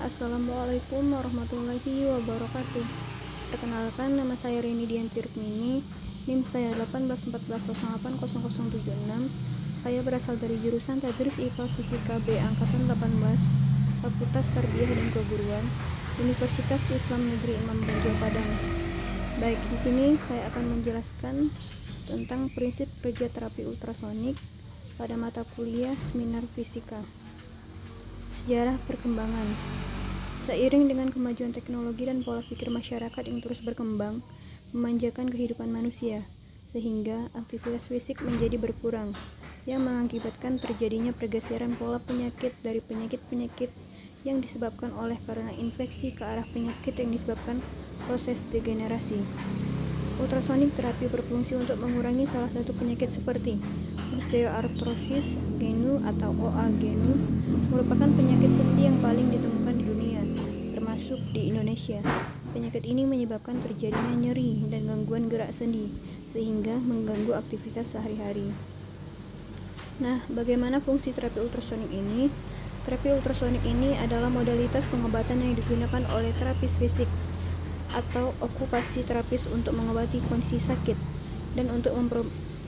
Assalamualaikum warahmatullahi wabarakatuh. Perkenalkan, nama saya Rini Dianti Rukmini. NIM saya 1814080076. Saya berasal dari jurusan Tadris IPA Fisika B angkatan 18, Fakultas Tarbiyah dan Keguruan, Universitas Islam Negeri Imam Bonjol Padang. Baik, di sini saya akan menjelaskan tentang prinsip kerja terapi ultrasonik pada mata kuliah seminar fisika. Sejarah perkembangan. Seiring dengan kemajuan teknologi dan pola pikir masyarakat yang terus berkembang, memanjakan kehidupan manusia, sehingga aktivitas fisik menjadi berkurang, yang mengakibatkan terjadinya pergeseran pola penyakit dari penyakit-penyakit yang disebabkan oleh karena infeksi ke arah penyakit yang disebabkan proses degenerasi. Ultrasonik terapi berfungsi untuk mengurangi salah satu penyakit seperti osteoartrosis genu atau OA genu, merupakan penyakit sendi yang paling ditemukan di dunia, termasuk di Indonesia. Penyakit ini menyebabkan terjadinya nyeri dan gangguan gerak sendi, sehingga mengganggu aktivitas sehari-hari. Nah, bagaimana fungsi terapi ultrasonik ini? Terapi ultrasonik ini adalah modalitas pengobatan yang digunakan oleh terapis fisik atau okupasi terapis untuk mengobati kondisi sakit dan untuk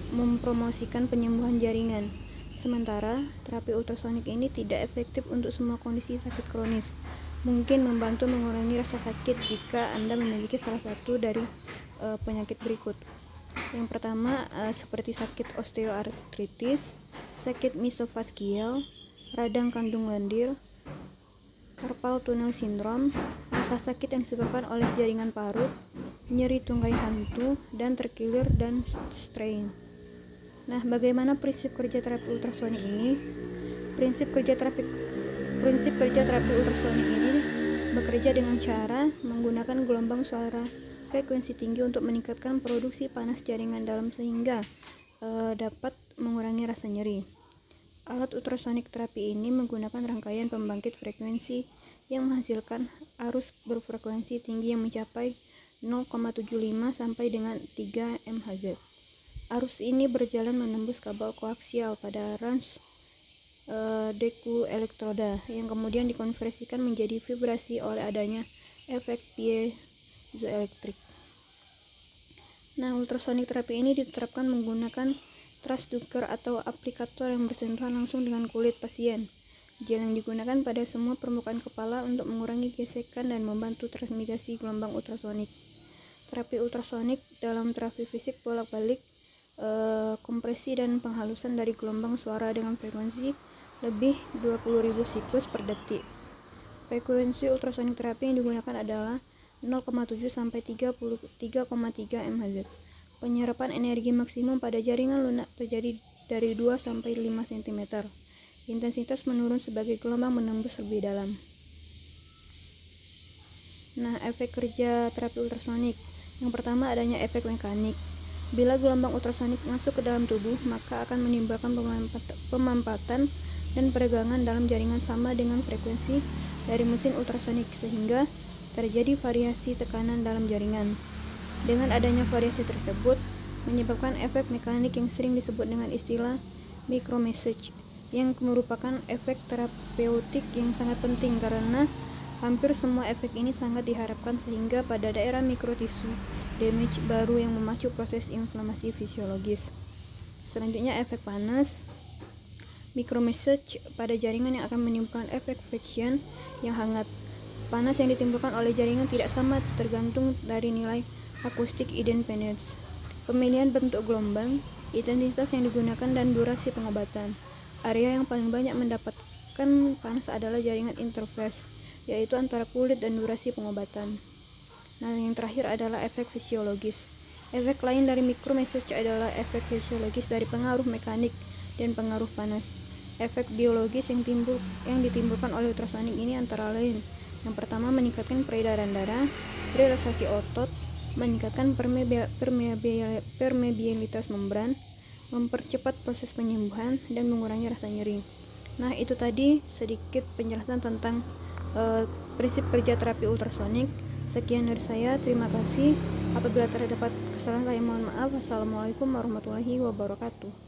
mempromosikan penyembuhan jaringan. Sementara, terapi ultrasonik ini tidak efektif untuk semua kondisi sakit kronis. Mungkin membantu mengurangi rasa sakit jika Anda memiliki salah satu dari penyakit berikut. Yang pertama, seperti sakit osteoartritis, sakit misofascial, radang kandung lendir, carpal tunnel syndrome, rasa sakit yang disebabkan oleh jaringan parut, nyeri tungkai hantu, dan terkilir dan strain. Nah, bagaimana prinsip kerja terapi ultrasonik ini? Prinsip kerja terapi ultrasonik ini bekerja dengan cara menggunakan gelombang suara frekuensi tinggi untuk meningkatkan produksi panas jaringan dalam sehingga dapat mengurangi rasa nyeri. Alat ultrasonik terapi ini menggunakan rangkaian pembangkit frekuensi yang menghasilkan arus berfrekuensi tinggi yang mencapai 0,75 sampai dengan 3 MHz. Arus ini berjalan menembus kabel koaksial pada range deku elektroda yang kemudian dikonversikan menjadi vibrasi oleh adanya efek piezoelektrik. Nah, ultrasonik terapi ini diterapkan menggunakan transducer atau aplikator yang bersentuhan langsung dengan kulit pasien. Gel yang digunakan pada semua permukaan kepala untuk mengurangi gesekan dan membantu transmisi gelombang ultrasonik. Terapi ultrasonik dalam terapi fisik bolak-balik kompresi dan penghalusan dari gelombang suara dengan frekuensi lebih 20.000 siklus per detik. Frekuensi ultrasonik terapi yang digunakan adalah 0,7 sampai 33,3 MHz. Penyerapan energi maksimum pada jaringan lunak terjadi dari 2 sampai 5 cm. Intensitas menurun sebagai gelombang menembus lebih dalam. Nah, efek kerja terapi ultrasonik. Yang pertama, adanya efek mekanik. Bila gelombang ultrasonik masuk ke dalam tubuh, maka akan menimbulkan pemampatan dan peregangan dalam jaringan sama dengan frekuensi dari mesin ultrasonik, sehingga terjadi variasi tekanan dalam jaringan. Dengan adanya variasi tersebut, menyebabkan efek mekanik yang sering disebut dengan istilah micromassage, yang merupakan efek terapeutik yang sangat penting karena hampir semua efek ini sangat diharapkan sehingga pada daerah mikrotisu damage baru yang memacu proses inflamasi fisiologis. Selanjutnya, efek panas. Micromassage pada jaringan yang akan menimbulkan efek friction yang hangat. Panas yang ditimbulkan oleh jaringan tidak sama tergantung dari nilai akustik independence, pemilihan bentuk gelombang, intensitas yang digunakan, dan durasi pengobatan. Area yang paling banyak mendapatkan panas adalah jaringan interface, yaitu antara kulit dan durasi pengobatan. Nah, yang terakhir adalah efek fisiologis. Efek lain dari micromassage adalah efek fisiologis dari pengaruh mekanik dan pengaruh panas. Efek biologis yang ditimbulkan oleh ultrasonik ini antara lain: yang pertama, meningkatkan peredaran darah, relaksasi otot, meningkatkan permeabilitas membran, mempercepat proses penyembuhan, dan mengurangi rasa nyeri. Nah, itu tadi sedikit penjelasan tentang prinsip kerja terapi ultrasonik. Sekian dari saya, terima kasih. Apabila terdapat kesalahan, saya mohon maaf. Wassalamualaikum warahmatullahi wabarakatuh.